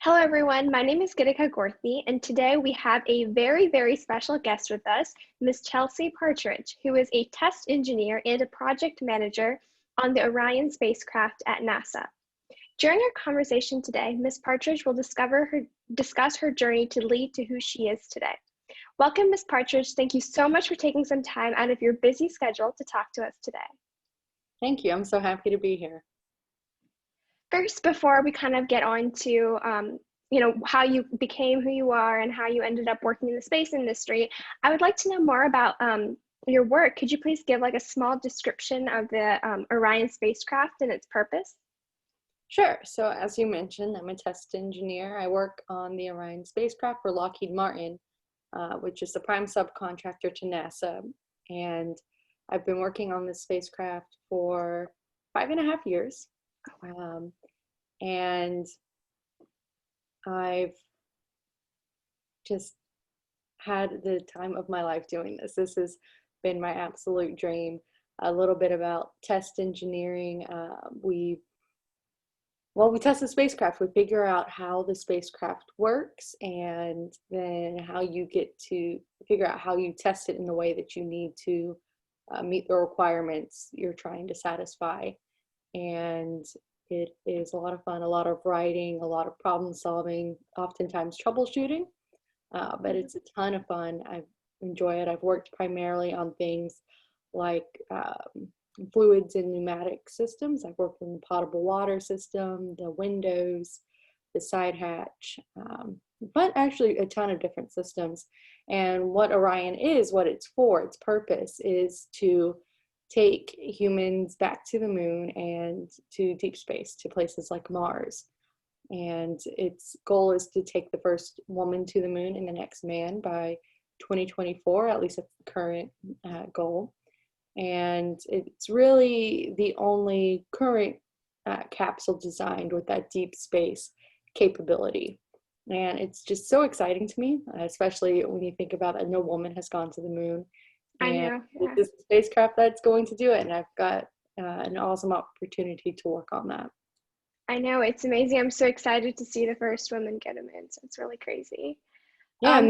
Hello, everyone. My name is Gitika Gorthy, and today we have a very special guest with us, Ms. Chelsea Partridge, who is a test engineer and a project manager on the Orion spacecraft at NASA. During our conversation today, Ms. Partridge will discuss her journey to lead to who she is today. Welcome, Ms. Partridge. Thank you so much for taking some time out of your busy schedule to talk to us today. Thank you. I'm so happy to be here. First, before we kind of get on to how you became who you are and how you ended up working in the space industry, I would like to know more about your work. Could you please give like a small description of the Orion spacecraft and its purpose? Sure. So as you mentioned, I'm a test engineer. I work on the Orion spacecraft for Lockheed Martin, which is the prime subcontractor to NASA. And I've been working on this spacecraft for 5.5 years. And I've just had the time of my life doing this. This has been my absolute dream. A little bit about test engineering. We test the spacecraft. We figure out how the spacecraft works, and then how you get to figure out how you test it in the way that you need to meet the requirements you're trying to satisfy. And it is a lot of fun, a lot of writing, a lot of problem solving, oftentimes troubleshooting, but it's a ton of fun. I enjoy it. I've worked primarily on things like fluids and pneumatic systems. I've worked on the potable water system, the windows, the side hatch, but actually a ton of different systems. And what Orion is, what it's for, its purpose is to take humans back to the moon and to deep space, to places like Mars. And its goal is to take the first woman to the moon and the next man by 2024, at least that's the current goal. And it's really the only current capsule designed with that deep space capability. And it's just so exciting to me, especially when you think about that no woman has gone to the moon. I know. It's this spacecraft that's going to do it, and I've got an awesome opportunity to work on that. I know, it's amazing. I'm so excited to see the first woman get them in, so it's really crazy. Yeah, and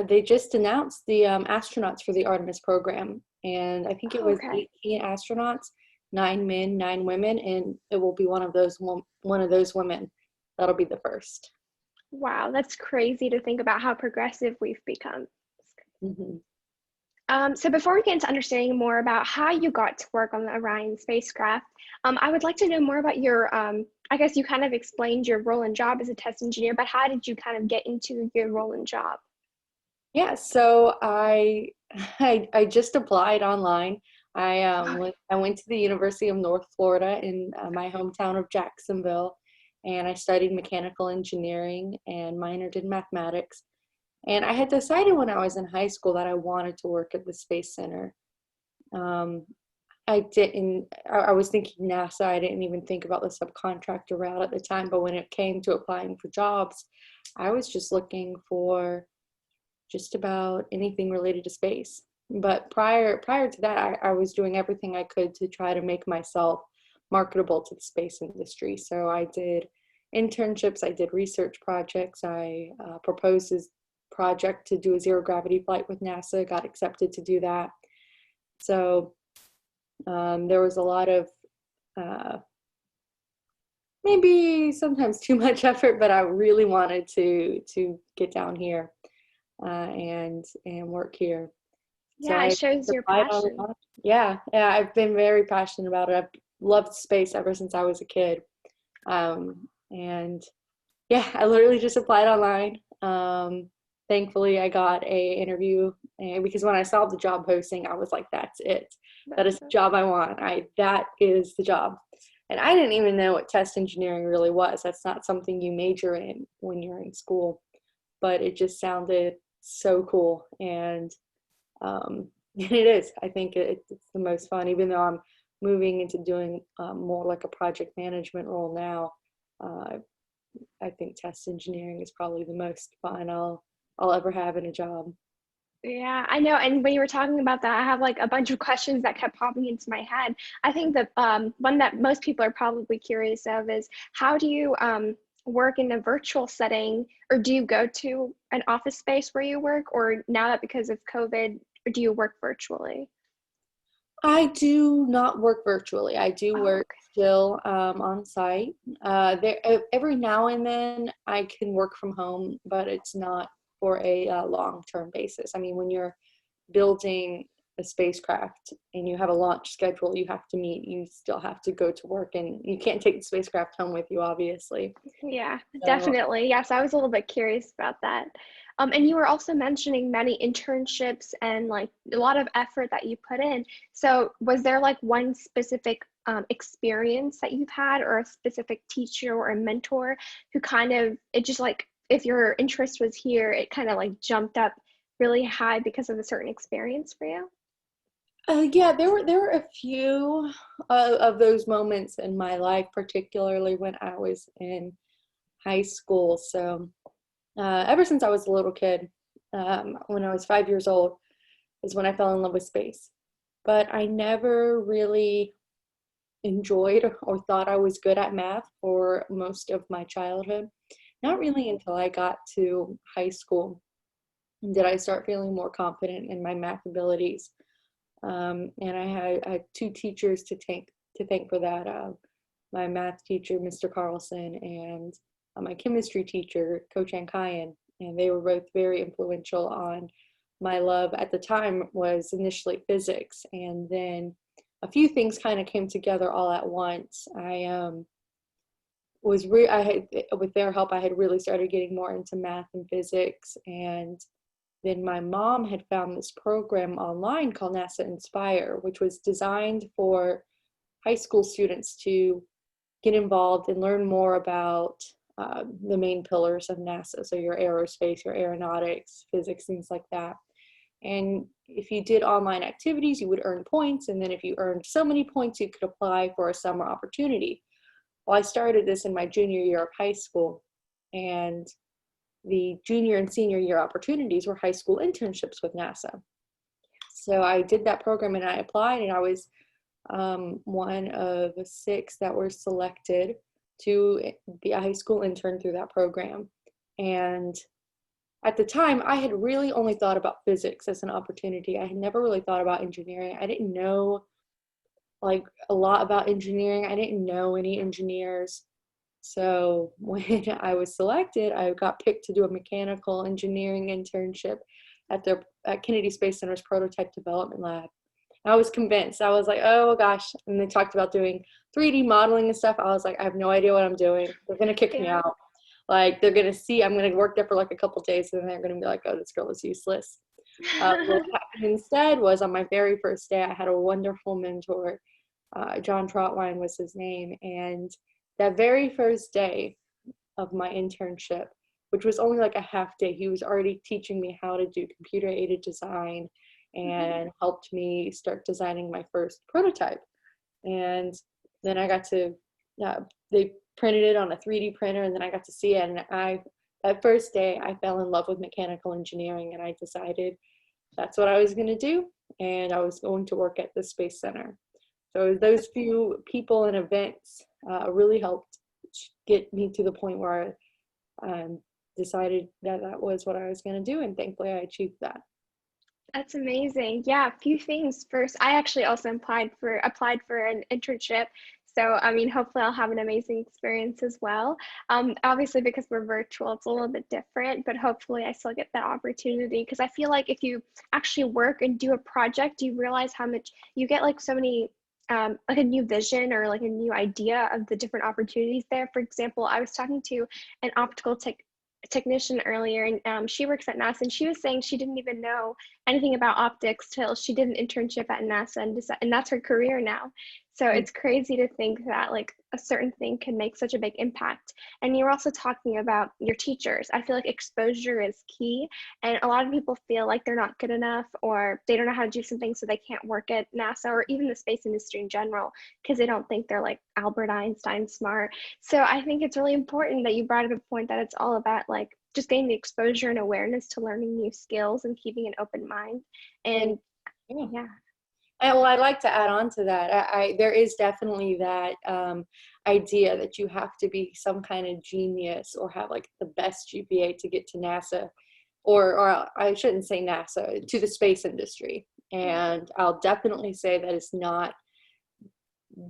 they just announced the astronauts for the Artemis program, and I think it was 18 astronauts, 9 men, 9 women, and it will be one of those women that'll be the first. Wow, that's crazy to think about how progressive we've become. Mm-hmm. So before we get into understanding more about how you got to work on the Orion spacecraft, I would like to know more about your, I guess you kind of explained your role and job as a test engineer, but how did you kind of get into your role and job? Yeah, so I just applied online. I went to the University of North Florida in my hometown of Jacksonville, and I studied mechanical engineering and minored in mathematics. And I had decided when I was in high school that I wanted to work at the Space Center. I was thinking NASA. I didn't even think about the subcontractor route at the time, but when it came to applying for jobs, I was just looking for just about anything related to space. But prior to that, I was doing everything I could to try to make myself marketable to the space industry. So I did internships, I did research projects, I proposed this project to do a zero gravity flight with NASA, got accepted to do that. So there was a lot of maybe sometimes too much effort, but I really wanted to get down here and work here. Yeah, so it shows your passion. Yeah, I've been very passionate about it. I've loved space ever since I was a kid. And yeah, I literally just applied online. Thankfully, I got an interview, and because when I saw the job posting, I was like, that's it. That is the job I want. That is the job. And I didn't even know what test engineering really was. That's not something you major in when you're in school. But it just sounded so cool. And it is. I think it's the most fun, even though I'm moving into doing more like a project management role now. I think test engineering is probably the most fun I'll ever have in a job. Yeah, I know. And when you were talking about that, I have like a bunch of questions that kept popping into my head. I think the one that most people are probably curious of is how do you work in a virtual setting, or do you go to an office space where you work, or now that because of COVID, do you work virtually? I do not work virtually. I do Oh, work still on site. Every now and then I can work from home, but it's not for a long-term basis. I mean, when you're building a spacecraft and you have a launch schedule you have to meet, you still have to go to work, and you can't take the spacecraft home with you, obviously. yeah, So definitely. Yes, I was a little bit curious about that. And you were also mentioning many internships and like a lot of effort that you put in. So was there like one specific experience that you've had, or a specific teacher or a mentor who kind of, it just like, if your interest was here, it kind of like jumped up really high because of a certain experience for you? yeah, there were a few of those moments in my life, particularly when I was in high school. So ever since I was a little kid, when I was 5 years old, is when I fell in love with space. But I never really enjoyed or thought I was good at math for most of my childhood. Not really until I got to high school did I start feeling more confident in my math abilities. And I had two teachers to thank for that. My math teacher, Mr. Carlson, and my chemistry teacher, Coach Ankayan, and they were both very influential on my love. At the time was initially physics, and then a few things kind of came together all at once. I had, with their help, I had really started getting more into math and physics. And then my mom had found this program online called NASA Inspire, which was designed for high school students to get involved and learn more about the main pillars of NASA. So your aerospace, your aeronautics, physics, things like that. And if you did online activities, you would earn points. And then if you earned so many points, you could apply for a summer opportunity. Well, I started this in my junior year of high school, and the junior and senior year opportunities were high school internships with NASA. So I did that program and I applied, and I was one of 6 that were selected to be a high school intern through that program. And at the time, I had really only thought about physics as an opportunity. I had never really thought about engineering. I didn't know like a lot about engineering. I didn't know any engineers. So when I was selected, I got picked to do a mechanical engineering internship at Kennedy Space Center's prototype development lab. I was convinced. I was like, oh gosh. And they talked about doing 3D modeling and stuff. I was like, I have no idea what I'm doing. They're going to kick me Yeah. out. Like, they're going to see I'm going to work there for like a couple days, and then they're going to be like, oh, this girl is useless. What happened instead was, on my very first day, I had a wonderful mentor. John Trotwine was his name. And that very first day of my internship, which was only like a half day, he was already teaching me how to do computer aided design and helped me start designing my first prototype. And then I got to, they printed it on a 3D printer, and then I got to see it. And that first day, I fell in love with mechanical engineering, and I decided that's what I was going to do. And I was going to work at the Space Center. So those few people and events really helped get me to the point where I decided that that was what I was going to do. And thankfully, I achieved that. That's amazing. Yeah, a few things. First, I actually also applied for an internship. So, I mean, hopefully I'll have an amazing experience as well. Obviously, because we're virtual, it's a little bit different, but hopefully I still get that opportunity, because I feel like if you actually work and do a project, you realize how much you get, like so many like a new vision or like a new idea of the different opportunities there. For example, I was talking to an optical technician earlier, and she works at NASA, and she was saying she didn't even know anything about optics till she did an internship at NASA, and that's her career now. So it's crazy to think that like a certain thing can make such a big impact. And you're also talking about your teachers. I feel like exposure is key, and a lot of people feel like they're not good enough, or they don't know how to do something, so they can't work at NASA or even the space industry in general, because they don't think they're like Albert Einstein smart. So I think it's really important that you brought up a point that it's all about like just getting the exposure and awareness to learning new skills and keeping an open mind. And And yeah. yeah. Well, I'd like to add on to that. There is definitely that. idea that you have to be some kind of genius or have like the best GPA to get to NASA, or I shouldn't say NASA, to the space industry. And I'll definitely say that it's not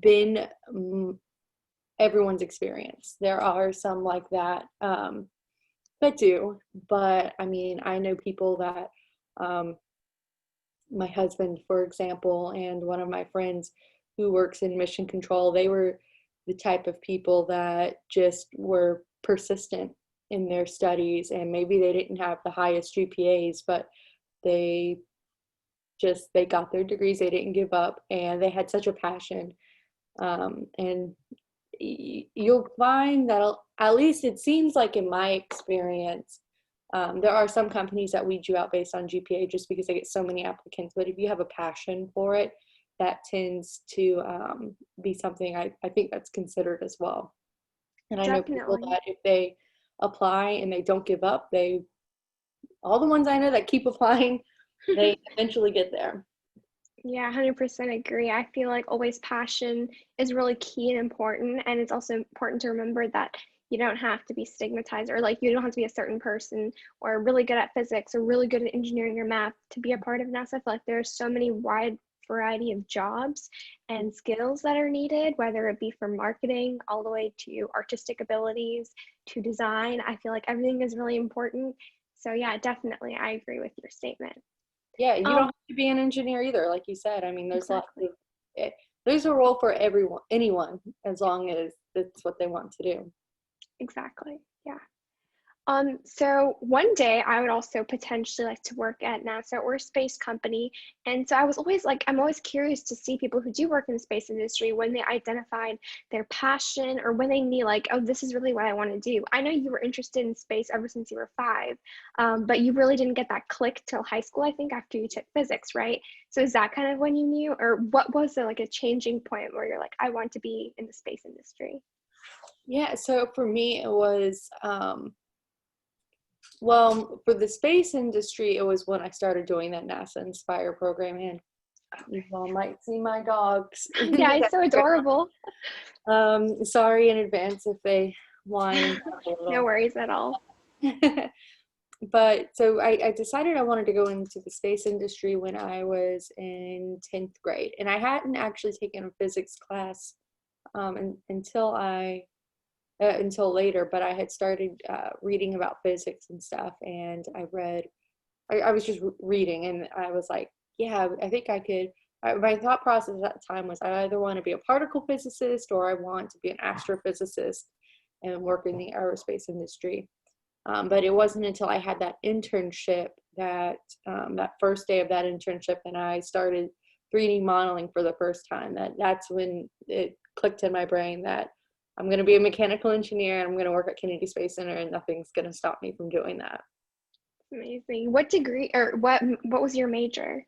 been everyone's experience. There are some like that that do, but I mean, I know people that, my husband, for example, and one of my friends who works in mission control, they were the type of people that just were persistent in their studies, and maybe they didn't have the highest GPAs, but they they got their degrees, they didn't give up, and they had such a passion. And you'll find that, at least it seems like in my experience, there are some companies that weed you out based on GPA just because they get so many applicants. But if you have a passion for it, that tends to be something I think that's considered as well. And I know people Definitely. that if they apply and they don't give up, all the ones I know that keep applying, they eventually get there. Yeah, 100% agree. I feel like always passion is really key and important. And it's also important to remember that you don't have to be stigmatized, or like you don't have to be a certain person or really good at physics or really good at engineering or math to be a part of NASA. I feel like there's so many wide variety of jobs and skills that are needed, whether it be from marketing all the way to artistic abilities to design. I feel like everything is really important. So yeah, definitely, I agree with your statement. Yeah, you don't Um, have to be an engineer either, like you said. I mean, there's lots exactly. of there's a role for everyone, anyone, as long as that's what they want to do. Exactly. Yeah. So one day I would also potentially like to work at NASA or a space company. And so I was always like, I'm always curious to see people who do work in the space industry when they identified their passion or when they knew like, oh, this is really what I want to do. I know you were interested in space ever since you were 5, but you really didn't get that click till high school, I think, after you took physics, right? So is that kind of when you knew, or what was there like a changing point where you're like, I want to be in the space industry? Yeah, so for me, it was, well, for the space industry, it was when I started doing that NASA Inspire program. And you all might see my dogs in Yeah, the it's so adorable. background. Sorry in advance if they whine and talk a No little. worries at all. But so I decided I wanted to go into the space industry when I was in 10th grade. And I hadn't actually taken a physics class until until later, but I had started reading about physics and stuff. And I was just reading, and I was like, yeah, I think I could. My thought process at the time was I either want to be a particle physicist or I want to be an astrophysicist and work in the aerospace industry. But it wasn't until I had that internship that first day of that internship and I started 3D modeling for the first time, that's when it clicked in my brain that I'm going to be a mechanical engineer and I'm going to work at Kennedy Space Center and nothing's going to stop me from doing that. Amazing. What degree or what was your major?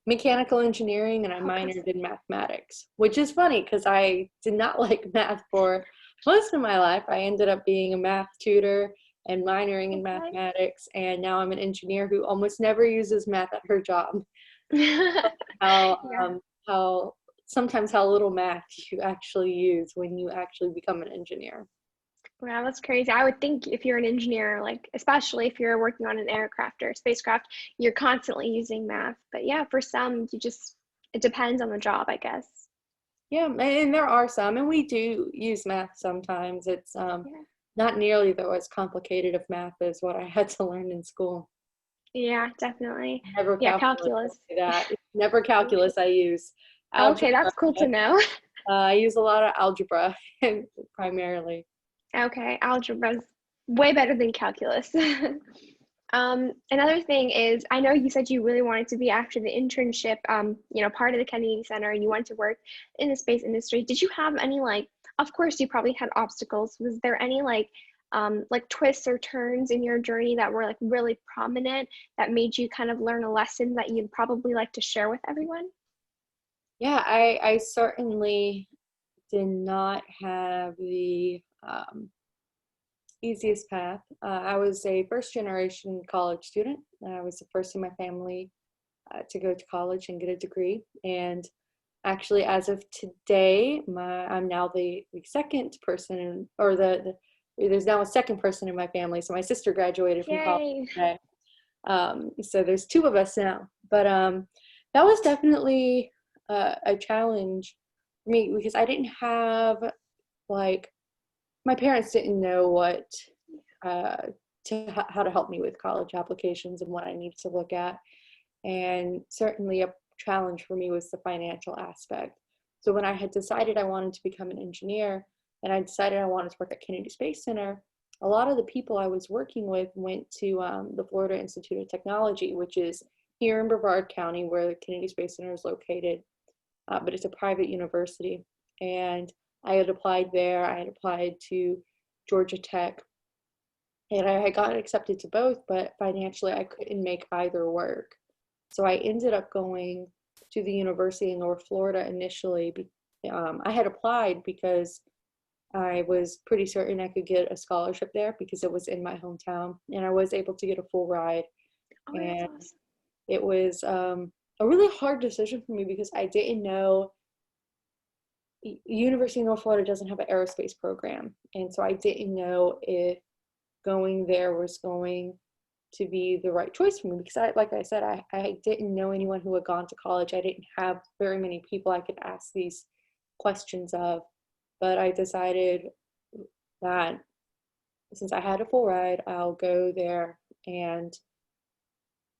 Mechanical engineering, and I Okay. minored in mathematics, which is funny because I did not like math for most of my life. I ended up being a math tutor and minoring in Okay. mathematics, and now I'm an engineer who almost never uses math at her job. How Yeah. how sometimes how little math you actually use when you actually become an engineer. Wow, that's crazy. I would think if you're an engineer, like especially if you're working on an aircraft or a spacecraft, you're constantly using math. But yeah, for some, it depends on the job, I guess. Yeah, and there are some, and we do use math sometimes. It's Yeah. not nearly though as complicated of math as what I had to learn in school. Yeah, definitely. Never Yeah, calculus, I'll calculus. say that. It's never calculus I use. Okay, Algebra. that's cool to know. I use a lot of algebra primarily. Okay, algebra's way better than calculus. Another thing is, I know you said you really wanted to be after the internship, part of the Kennedy Center, and you wanted to work in the space industry. Did you have any of course, you probably had obstacles. Was there any like twists or turns in your journey that were like really prominent that made you kind of learn a lesson that you'd probably like to share with everyone? Yeah, I certainly did not have the easiest path. I was a first generation college student. I was the first in my family to go to college and get a degree. And Actually, as of today, I'm now the second person, there's now a second person in my family. So my sister graduated from college Yay. today. So there's two of us now. But that was definitely a challenge for me because I didn't have, like, my parents didn't know uh, how to help me with college applications and what I needed to look at. And certainly a challenge for me was the financial aspect. So when I had decided I wanted to become an engineer and I decided I wanted to work at Kennedy Space Center, a lot of the people I was working with went to the Florida Institute of Technology, which is here in Brevard County where the Kennedy Space Center is located, but it's a private university. And I had applied there. I had applied to Georgia Tech, and I got accepted to both, but financially I couldn't make either work. So I ended up going to the University of North Florida initially. I had applied because I was pretty certain I could get a scholarship there because it was in my hometown, and I was able to get a full ride. Oh, that's And awesome. it was a really hard decision for me because I didn't know. University of North Florida doesn't have an aerospace program, and so I didn't know if going there was going to be the right choice for me because like I said, I didn't know anyone who had gone to college. I didn't have very many people I could ask these questions of, but I decided that since I had a full ride, I'll go there. And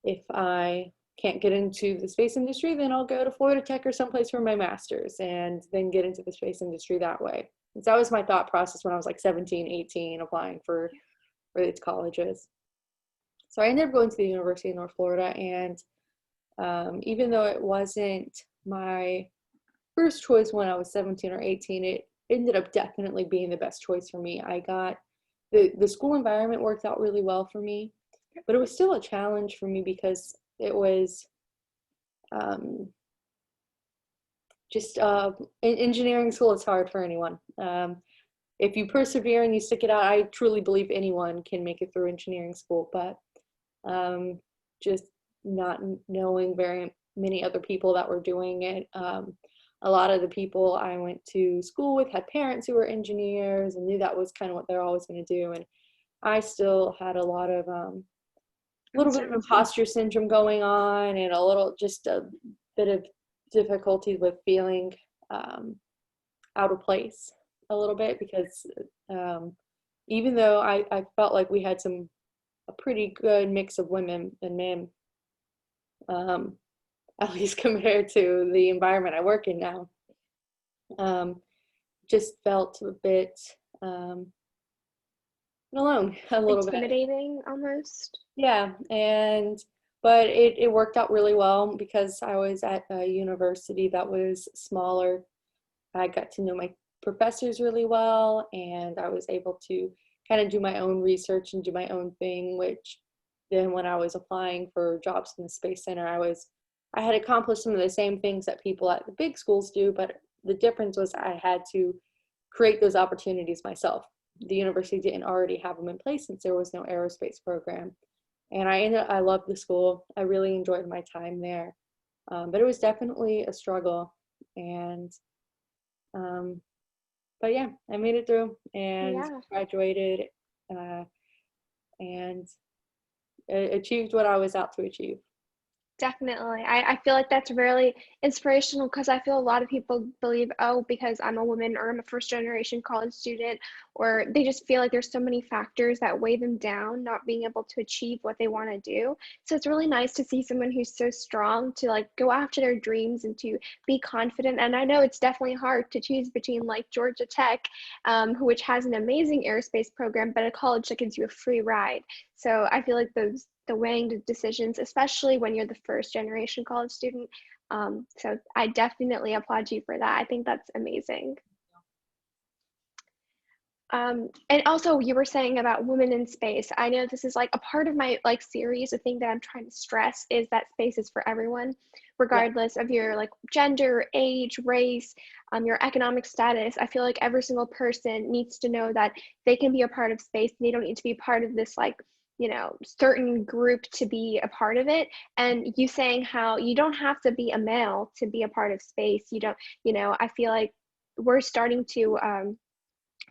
if I can't get into the space industry, then I'll go to Florida Tech or someplace for my master's and then get into the space industry that way. So that was my thought process when I was like 17, 18, applying for its colleges. So I ended up going to the University of North Florida, and even though it wasn't my first choice when I was 17 or 18, it ended up definitely being the best choice for me. I got the school environment worked out really well for me, but it was still a challenge for me because it was just in engineering school. It's hard for anyone. If you persevere and you stick it out, I truly believe anyone can make it through engineering school, but just not knowing very many other people that were doing it. A lot of the people I went to school with had parents who were engineers and knew that was kind of what they're always going to do. And I still had a lot of, little bit of imposter syndrome going on, and just a bit of difficulty with feeling out of place a little bit because even though I felt like we had a pretty good mix of women and men, at least compared to the environment I work in now. Just felt a bit alone a little bit. Intimidating almost. Yeah, but it worked out really well because I was at a university that was smaller. I got to know my professors really well, and I was able to kind of do my own research and do my own thing, which then when I was applying for jobs in the Space Center, I had accomplished some of the same things that people at the big schools do, but the difference was I had to create those opportunities myself. The university didn't already have them in place since there was no aerospace program. And I loved the school. I really enjoyed my time there. But it was definitely a struggle. And, but yeah, I made it through and Yeah. graduated and achieved what I was out to achieve. Definitely. I feel like that's really inspirational because I feel a lot of people believe, oh, because I'm a woman or I'm a first generation college student, or they just feel like there's so many factors that weigh them down, not being able to achieve what they want to do. So it's really nice to see someone who's so strong to like go after their dreams and to be confident. And I know it's definitely hard to choose between like Georgia Tech, which has an amazing aerospace program, but a college that gives you a free ride. So I feel like the weighing the decisions, especially when you're the first generation college student. So I definitely applaud you for that. I think that's amazing. And also you were saying about women in space. I know this is like a part of my like series. The thing that I'm trying to stress is that space is for everyone, Yeah. regardless of your like gender, age, race, your economic status. I feel like every single person needs to know that they can be a part of space. They don't need to be part of this like certain group to be a part of it. And you saying how you don't have to be a male to be a part of space. You don't, I feel like we're starting to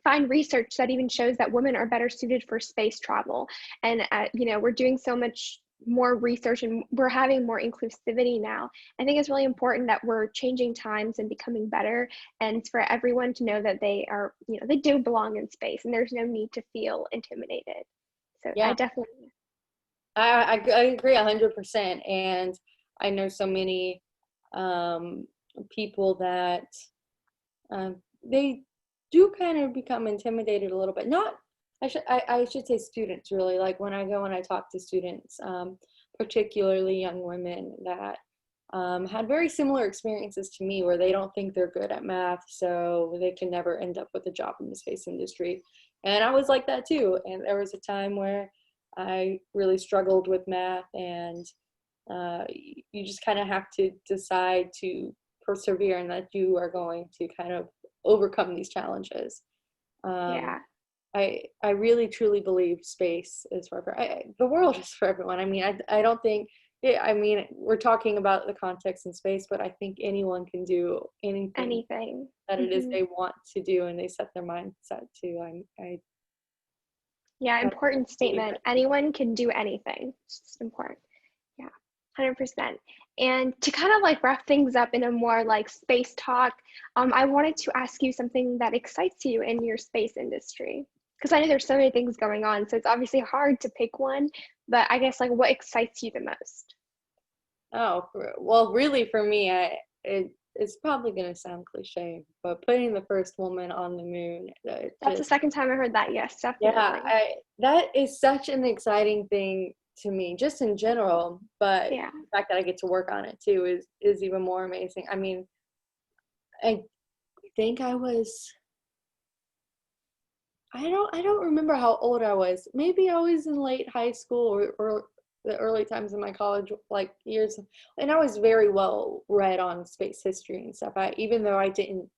find research that even shows that women are better suited for space travel. And, we're doing so much more research and we're having more inclusivity now. I think it's really important that we're changing times and becoming better, and for everyone to know that they are, they do belong in space and there's no need to feel intimidated. So I Yeah, definitely, I agree 100%. And I know so many people that they do kind of become intimidated a little bit. Not, I should say students, really. Like when I go and I talk to students, particularly young women that had very similar experiences to me, where they don't think they're good at math, so they can never end up with a job in the space industry. And I was like that too. And there was a time where I really struggled with math, and you just kind of have to decide to persevere and that you are going to kind of overcome these challenges. Um, yeah. I really truly believe space is for the world is for everyone. I mean, I don't think I mean, we're talking about the context in space, but I think anyone can do anything Anything. that it is Hmm. they want to do and they set their mindset to. Yeah, I important believe statement. it. Anyone can do anything. It's just important. Yeah, 100%. And to kind of like wrap things up in a more like space talk, I wanted to ask you something that excites you in your space industry. Because I know there's so many things going on, so it's obviously hard to pick one, but I guess like what excites you the most? Oh, well, really for me, it's probably going to sound cliche, but putting the first woman on the moon, That's the second time I heard that. Yes, yeah, definitely. that is such an exciting thing to me, just in general, but Yeah. the fact that I get to work on it too is even more amazing. I mean, I think I don't remember how old I was. Maybe I was in late high school or the early times in my college like years, and I was very well read on space history and stuff. Even though I didn't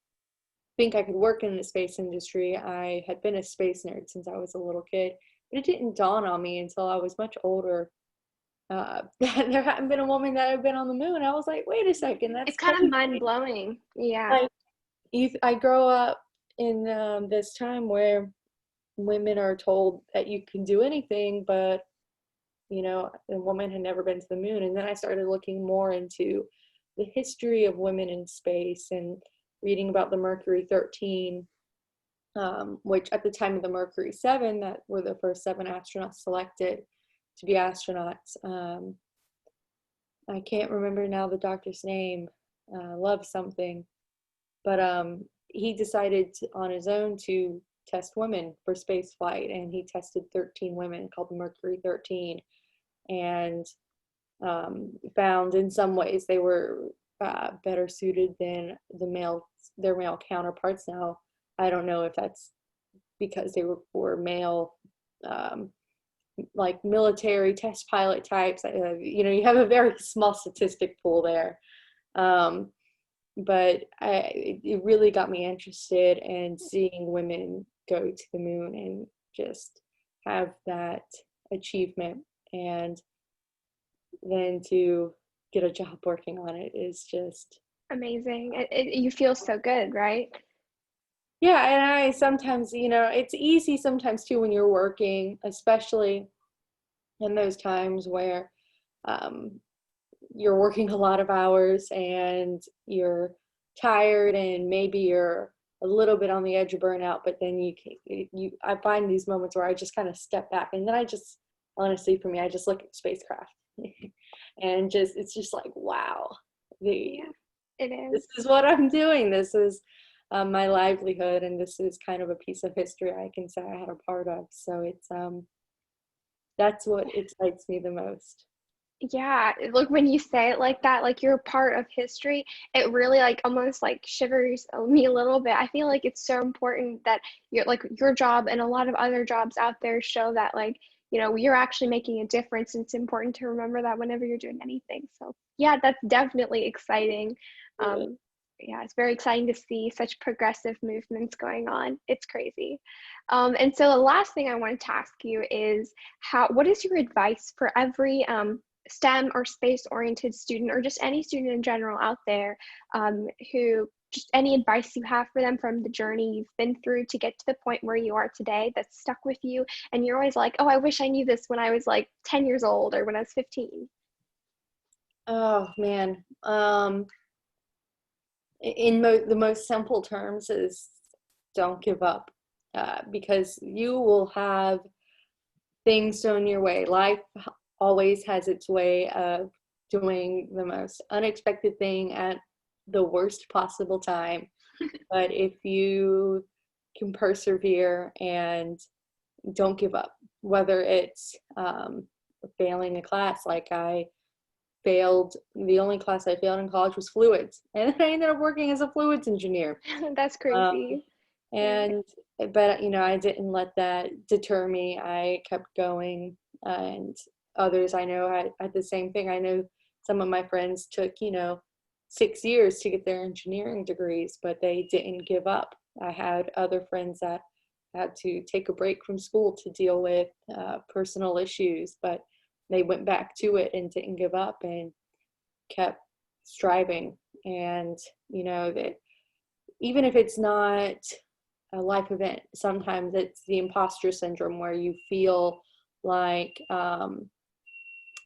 think I could work in the space industry, I had been a space nerd since I was a little kid. But it didn't dawn on me until I was much older that there hadn't been a woman that had been on the moon. I was like, wait a second, It's that's kind of crazy. mind blowing. Yeah. Like, I grow up in this time where women are told that you can do anything, but a woman had never been to the moon. And then I started looking more into the history of women in space and reading about the Mercury 13, which at the time of the Mercury 7, that were the first 7 astronauts selected to be astronauts. I can't remember now the doctor's name, Love something, but he decided on his own to test women for space flight, and he tested 13 women, called the Mercury 13, and found in some ways they were better suited than their male counterparts. Now, I don't know if that's because they were male, um, like military test pilot types. You have a very small statistic pool there. Um, but it really got me interested in seeing women go to the moon and just have that achievement, and then to get a job working on it is just, Amazing. You feel so good, right? yeah. And I sometimes, it's easy sometimes too when you're working, especially in those times where um, you're working a lot of hours and you're tired and maybe you're a little bit on the edge of burnout, but then I find these moments where I just kind of step back, and then I just, honestly, for me, I just look at spacecraft and it's just like, wow, the Yeah, it is. this is what I'm doing. This is my livelihood, and this is kind of a piece of history I can say I had a part of. So that's what excites me the most. Yeah, look, when you say it like that, like you're part of history, it really like almost like shivers me a little bit. I feel like it's so important that your job and a lot of other jobs out there show that like, you're actually making a difference. And it's important to remember that whenever you're doing anything. So yeah, that's definitely exciting. It is. Um, Yeah, it's very exciting to see such progressive movements going on. It's crazy. And so the last thing I wanted to ask you is what is your advice for every STEM or space-oriented student, or just any student in general out there, who just any advice you have for them from the journey you've been through to get to the point where you are today that's stuck with you, and you're always like, oh, I wish I knew this when I was like 10 years old or when I was 15. Oh man. The most simple terms is don't give up, because you will have things thrown your way. Life always has its way of doing the most unexpected thing at the worst possible time. But if you can persevere and don't give up, whether it's failing a class, like I failed, the only class I failed in college was fluids, and I ended up working as a fluids engineer. That's Um, crazy. and but I didn't let that deter me. I kept going, and others I know had the same thing. I know some of my friends took 6 years to get their engineering degrees, but they didn't give up. I had other friends that had to take a break from school to deal with personal issues, but they went back to it and didn't give up and kept striving. And that even if it's not a life event, sometimes it's the imposter syndrome, where you feel like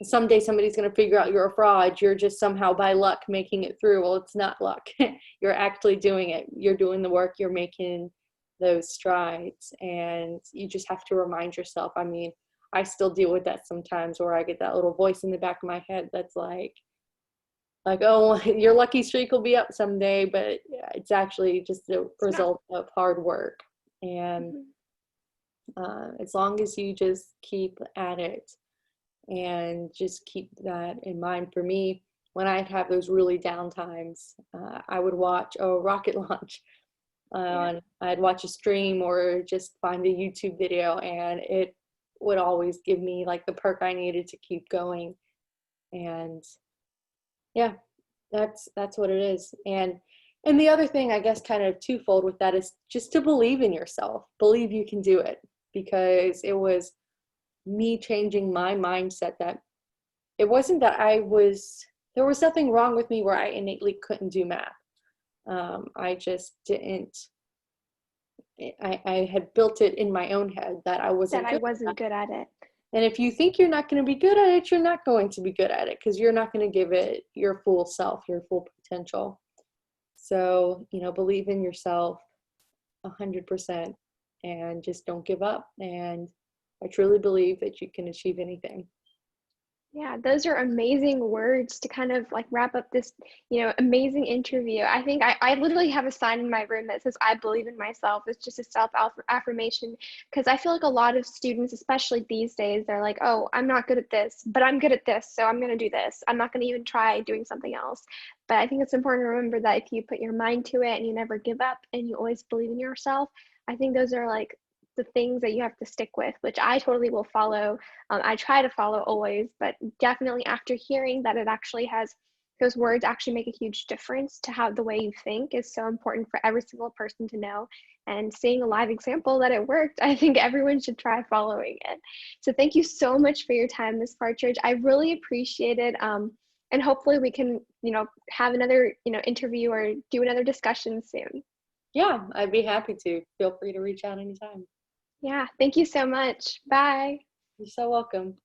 someday somebody's going to figure out you're a fraud. You're just somehow by luck making it through. Well, it's not luck. You're actually doing it. You're doing the work. You're making those strides, and you just have to remind yourself. I mean, I still deal with that sometimes, where I get that little voice in the back of my head that's like, oh, your lucky streak will be up someday, but it's actually just the result of hard work. And as long as you just keep at it and just keep that in mind. For me, when I'd have those really down times, I would watch a rocket launch. I'd watch a stream or just find a YouTube video, and it would always give me like the perk I needed to keep going. And yeah, that's what it is. And the other thing, I guess, kind of twofold with that, is just to believe in yourself. Believe you can do it, because it was me changing my mindset that it wasn't that there was nothing wrong with me where I innately couldn't do math. I just didn't. I had built it in my own head that I wasn't good at it. And if you think you're not going to be good at it, you're not going to be good at it, because you're not going to give it your full self, your full potential. So, believe in yourself 100% and just don't give up. And I truly believe that you can achieve anything. Yeah, those are amazing words to kind of like wrap up this, amazing interview. I think I literally have a sign in my room that says, I believe in myself. It's just a self affirmation, because I feel like a lot of students, especially these days, they're like, oh, I'm not good at this, but I'm good at this, so I'm going to do this. I'm not going to even try doing something else. But I think it's important to remember that if you put your mind to it and you never give up and you always believe in yourself, I think those are like the things that you have to stick with, which I totally will follow. I try to follow always, but definitely after hearing that it actually has, those words actually make a huge difference to how the way you think is so important for every single person to know. And seeing a live example that it worked, I think everyone should try following it. So thank you so much for your time, Ms. Partridge. I really appreciate it. And hopefully we can, have another, interview or do another discussion soon. Yeah, I'd be happy to. Feel free to reach out anytime. Yeah, thank you so much. Bye. You're so welcome.